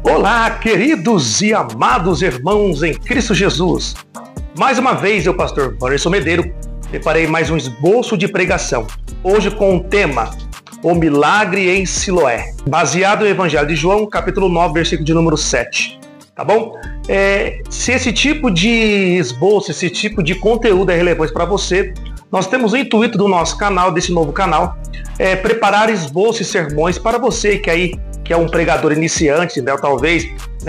Olá, queridos e amados irmãos em Cristo Jesus. Mais uma vez, eu, pastor Vanderson Medeiro, preparei mais um esboço de pregação. Hoje com o tema, o milagre em Siloé, baseado no Evangelho de João, capítulo 9, versículo de número 7. Tá bom? Se esse tipo de esboço, esse tipo de conteúdo é relevante para você, nós temos o intuito do nosso canal, desse novo canal, preparar esboços e sermões para você que é um pregador iniciante, né, talvez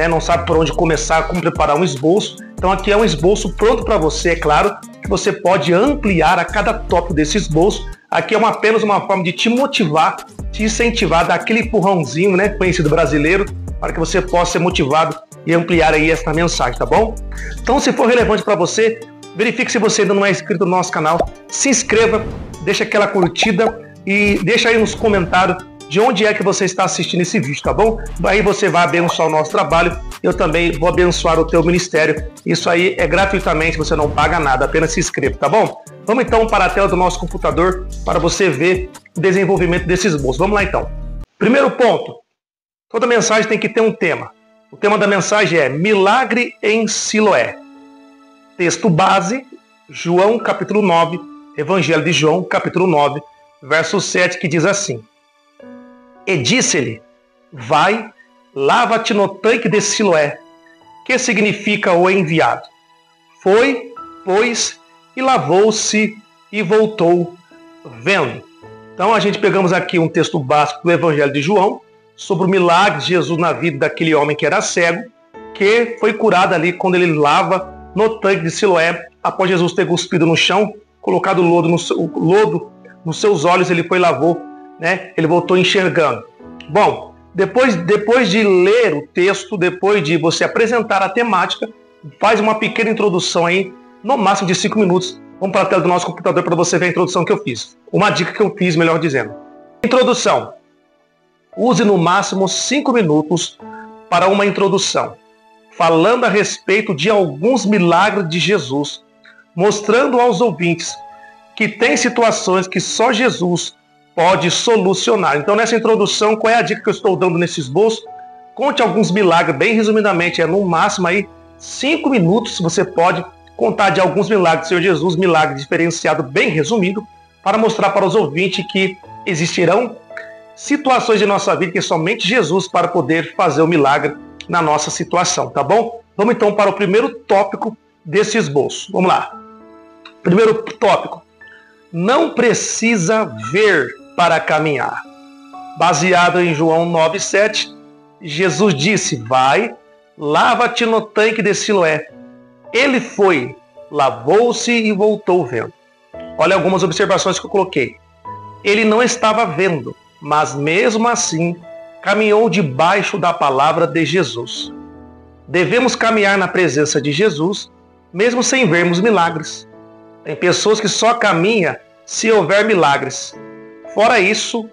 não sabe por onde começar, como preparar um esboço. Então aqui é um esboço pronto para você, é claro, que você pode ampliar a cada tópico desse esboço. Aqui é apenas uma forma de te motivar, te incentivar, dar aquele empurrãozinho, conhecido brasileiro, para que você possa ser motivado e ampliar aí essa mensagem, tá bom? Então, se for relevante para você, verifique se você ainda não é inscrito no nosso canal, se inscreva, deixa aquela curtida e deixa aí nos comentários de onde é que você está assistindo esse vídeo, tá bom? Aí você vai abençoar o nosso trabalho, eu também vou abençoar o teu ministério. Isso aí é gratuitamente, você não paga nada, apenas se inscreva, tá bom? Vamos então para a tela do nosso computador para você ver o desenvolvimento desse esboço. Vamos lá então. Primeiro ponto, toda mensagem tem que ter um tema. O tema da mensagem é Milagre em Siloé. Texto base, João capítulo 9, Evangelho de João capítulo 9, verso 7, que diz assim: E disse-lhe, vai, lava-te no tanque de Siloé, que significa o enviado. Foi, pois, e lavou-se e voltou vendo. Então a gente pegamos aqui um texto básico do Evangelho de João, sobre o milagre de Jesus na vida daquele homem que era cego, que foi curado ali quando ele lava no tanque de Siloé, após Jesus ter cuspido no chão, colocado lodo nos seus olhos, ele foi e lavou, ele voltou enxergando. Bom, depois de ler o texto, depois de você apresentar a temática, faz uma pequena introdução aí, no máximo de 5 minutos. Vamos para a tela do nosso computador para você ver a introdução que eu fiz. Uma dica que eu fiz, melhor dizendo. Introdução. Use no máximo 5 minutos para uma introdução, falando a respeito de alguns milagres de Jesus, mostrando aos ouvintes que tem situações que só Jesus pode solucionar. Então, nessa introdução, qual é a dica que eu estou dando nesse esboço? Conte alguns milagres, bem resumidamente, no máximo aí 5 minutos você pode contar de alguns milagres do Senhor Jesus, milagre diferenciado, bem resumido, para mostrar para os ouvintes que existirão situações de nossa vida que somente Jesus para poder fazer o milagre na nossa situação, tá bom? Vamos então para o primeiro tópico desse esboço. Vamos lá. Primeiro tópico. Não precisa ver para caminhar. Baseado em João 9,7, Jesus disse, vai, lava-te no tanque de Siloé. Ele foi, lavou-se e voltou vendo. Olha algumas observações que eu coloquei. Ele não estava vendo, mas mesmo assim caminhou debaixo da palavra de Jesus. Devemos caminhar na presença de Jesus, mesmo sem vermos milagres. Tem pessoas que só caminham se houver milagres. Fora isso,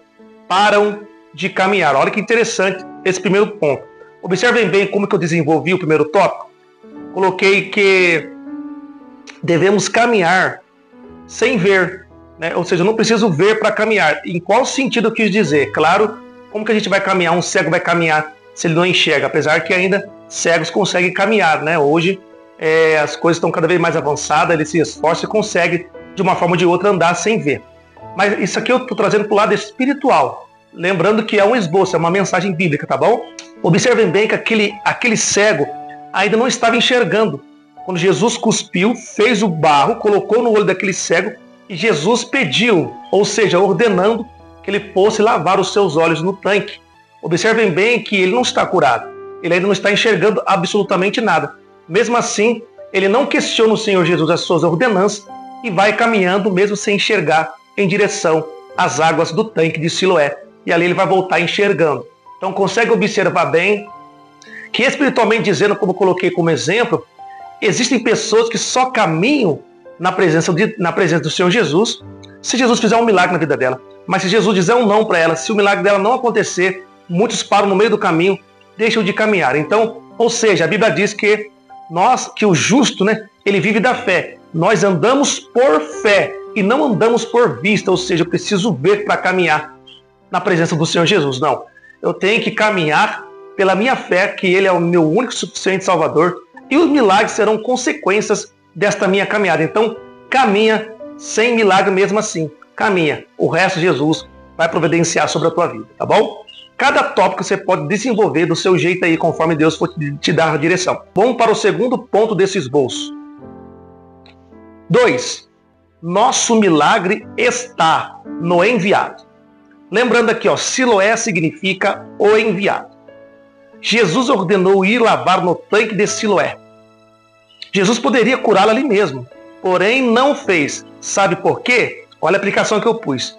param de caminhar. Olha que interessante esse primeiro ponto. Observem bem como que eu desenvolvi o primeiro tópico. Coloquei que devemos caminhar sem ver. Ou seja, eu não preciso ver para caminhar. Em qual sentido eu quis dizer? Claro, como que a gente vai caminhar? Um cego vai caminhar se ele não enxerga, apesar que ainda cegos conseguem caminhar, Hoje as coisas estão cada vez mais avançadas, ele se esforça e consegue, de uma forma ou de outra, andar sem ver. Mas isso aqui eu estou trazendo para o lado espiritual, lembrando que é um esboço, é uma mensagem bíblica, tá bom? Observem bem que aquele cego ainda não estava enxergando. Quando Jesus cuspiu, fez o barro, colocou no olho daquele cego, e Jesus pediu, ou seja, ordenando que ele fosse lavar os seus olhos no tanque. Observem bem que ele não está curado. Ele ainda não está enxergando absolutamente nada. Mesmo assim, ele não questiona o Senhor Jesus as suas ordenanças e vai caminhando, mesmo sem enxergar, em direção às águas do tanque de Siloé. E ali ele vai voltar enxergando. Então consegue observar bem que, espiritualmente dizendo, como eu coloquei como exemplo, existem pessoas que só caminham na presença do Senhor Jesus, se Jesus fizer um milagre na vida dela. Mas se Jesus dizer um não para ela, se o milagre dela não acontecer, muitos param no meio do caminho, deixam de caminhar. Então, ou seja, a Bíblia diz que o justo, ele vive da fé. Nós andamos por fé e não andamos por vista, ou seja, eu preciso ver para caminhar na presença do Senhor Jesus. Não, eu tenho que caminhar pela minha fé que Ele é o meu único e suficiente Salvador, e os milagres serão consequências desta minha caminhada. Então, caminha sem milagre mesmo assim. Caminha. O resto Jesus vai providenciar sobre a tua vida, tá bom? Cada tópico você pode desenvolver do seu jeito aí, conforme Deus for te dar a direção. Vamos para o segundo ponto desse esboço. 2. Nosso milagre está no enviado. Lembrando aqui, Siloé significa o enviado. Jesus ordenou ir lavar no tanque de Siloé. Jesus poderia curá-lo ali mesmo, porém não fez. Sabe por quê? Olha a aplicação que eu pus.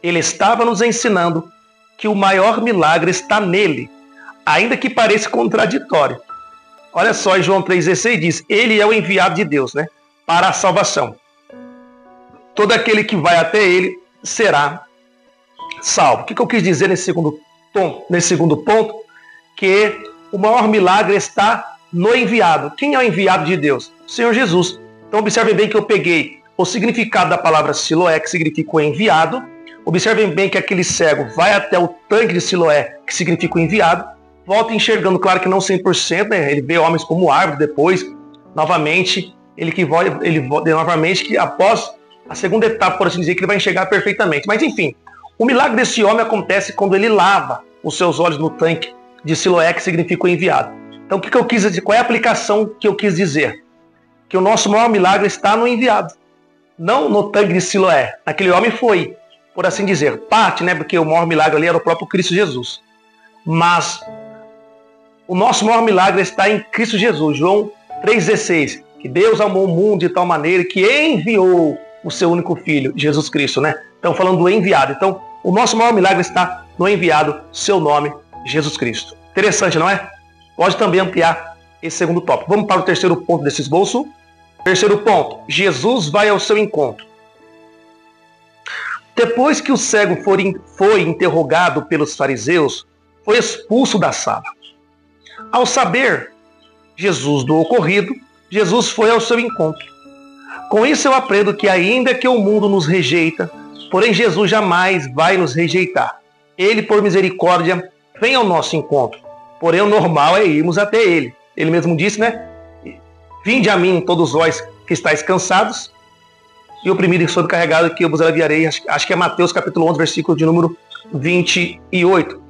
Ele estava nos ensinando que o maior milagre está nele, ainda que pareça contraditório. Olha só, em João 3,16 diz, ele é o enviado de Deus, para a salvação. Todo aquele que vai até ele será salvo. O que eu quis dizer nesse segundo ponto? Que o maior milagre está no enviado. Quem é o enviado de Deus? O Senhor Jesus. Então observem bem que eu peguei o significado da palavra Siloé, que significa o enviado. Observem bem que aquele cego vai até o tanque de Siloé, que significa o enviado. Volta enxergando, claro que não 100%, ele vê homens como árvore depois, novamente, novamente que após a segunda etapa, por assim dizer, que ele vai enxergar perfeitamente. Mas enfim, o milagre desse homem acontece quando ele lava os seus olhos no tanque de Siloé, que significa o enviado. Então, o que eu quis dizer? Qual é a aplicação que eu quis dizer? Que o nosso maior milagre está no enviado, não no tanque de Siloé. Aquele homem foi, por assim dizer, parte, porque o maior milagre ali era o próprio Cristo Jesus. Mas o nosso maior milagre está em Cristo Jesus. João 3,16, que Deus amou o mundo de tal maneira que enviou o seu único Filho, Jesus Cristo, Então, falando do enviado. Então, o nosso maior milagre está no enviado, seu nome, Jesus Cristo. Interessante, não é? Pode também ampliar esse segundo tópico. Vamos para o terceiro ponto desse esboço. Terceiro ponto, Jesus vai ao seu encontro. Depois que o cego foi interrogado pelos fariseus, foi expulso da sala. Ao saber Jesus do ocorrido, Jesus foi ao seu encontro. Com isso eu aprendo que ainda que o mundo nos rejeita, porém Jesus jamais vai nos rejeitar. Ele, por misericórdia, vem ao nosso encontro. Porém o normal é irmos até ele. Ele mesmo disse, Vinde a mim, todos vós que estáis cansados e oprimidos e sobrecarregados, que eu vos aliviarei. Acho que é Mateus capítulo 11, versículo de número 28.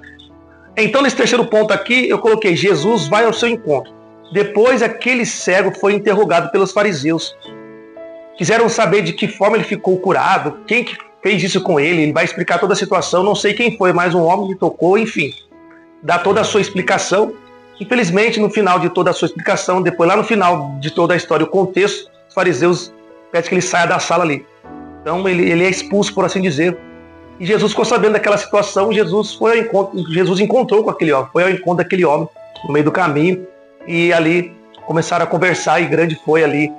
Então, nesse terceiro ponto aqui, eu coloquei, Jesus vai ao seu encontro. Depois, aquele cego foi interrogado pelos fariseus. Quiseram saber de que forma ele ficou curado, quem que fez isso com ele. Ele vai explicar toda a situação, não sei quem foi, mas um homem que tocou, enfim. Dá toda a sua explicação. Infelizmente, no final de toda a sua explicação, depois lá no final de toda a história, o contexto, os fariseus pedem que ele saia da sala ali. Então ele é expulso, por assim dizer. E Jesus ficou sabendo daquela situação, Jesus foi ao encontro, Jesus encontrou com aquele homem, foi ao encontro daquele homem no meio do caminho, e ali começaram a conversar, e grande foi ali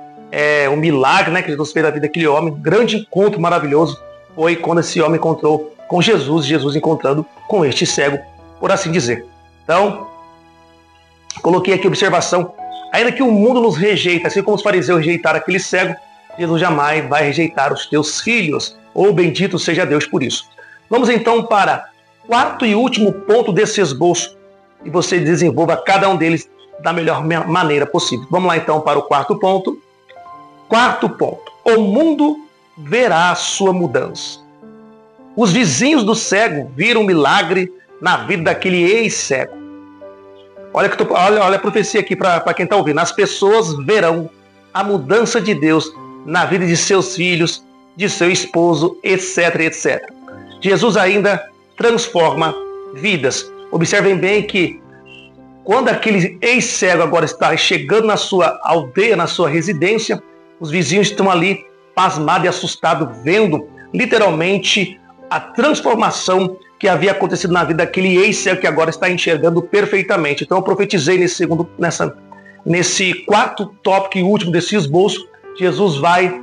o milagre que Jesus fez na vida daquele homem. Grande encontro maravilhoso foi quando esse homem encontrou com Jesus, Jesus encontrando com este cego, por assim dizer. Então, coloquei aqui a observação, ainda que o mundo nos rejeita, assim como os fariseus rejeitaram aquele cego, Jesus jamais vai rejeitar os teus filhos, ou bendito seja Deus por isso. Vamos então para o quarto e último ponto desse esboço, e você desenvolva cada um deles da melhor maneira possível. Vamos lá então para o quarto ponto. Quarto ponto, o mundo verá a sua mudança. Os vizinhos do cego viram um milagre na vida daquele ex-cego. Olha a profecia aqui para quem está ouvindo. As pessoas verão a mudança de Deus na vida de seus filhos, de seu esposo, etc, etc. Jesus ainda transforma vidas. Observem bem que quando aquele ex-cego agora está chegando na sua aldeia, na sua residência, os vizinhos estão ali pasmados e assustados, vendo literalmente a transformação que havia acontecido na vida daquele ex-cego que agora está enxergando perfeitamente. Então eu profetizei nesse quarto tópico e último desse esboço, Jesus vai,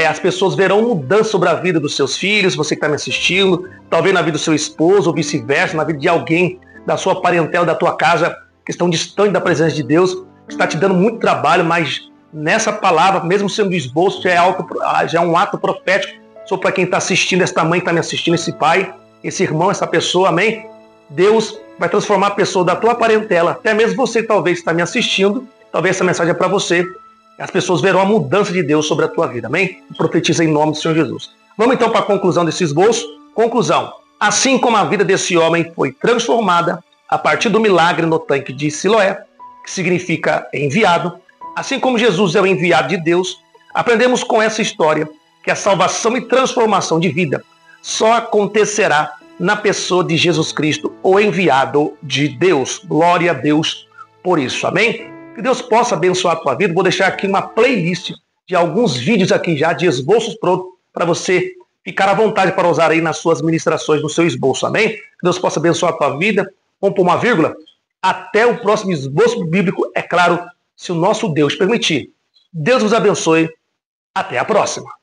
as pessoas verão mudança sobre a vida dos seus filhos, você que está me assistindo, talvez na vida do seu esposo ou vice-versa, na vida de alguém da sua parentela, da tua casa, que estão distantes da presença de Deus, que está te dando muito trabalho, mas nessa palavra, mesmo sendo esboço, já é um ato profético sobre para quem está assistindo, esta mãe que está me assistindo, esse pai, esse irmão, essa pessoa, amém? Deus vai transformar a pessoa da tua parentela, até mesmo você que talvez está me assistindo, talvez essa mensagem é para você. As pessoas verão a mudança de Deus sobre a tua vida, amém? Profetiza em nome do Senhor Jesus. Vamos então para a conclusão desse esboço. Conclusão. Assim como a vida desse homem foi transformada a partir do milagre no tanque de Siloé, que significa enviado, assim como Jesus é o enviado de Deus, aprendemos com essa história que a salvação e transformação de vida só acontecerá na pessoa de Jesus Cristo, o enviado de Deus. Glória a Deus por isso, amém? Que Deus possa abençoar a tua vida. Vou deixar aqui uma playlist de alguns vídeos aqui já de esboços prontos para você ficar à vontade para usar aí nas suas ministrações, no seu esboço, amém? Que Deus possa abençoar a tua vida. Vamos pôr uma vírgula. Até o próximo esboço bíblico, é claro, se o nosso Deus permitir. Deus vos abençoe. Até a próxima.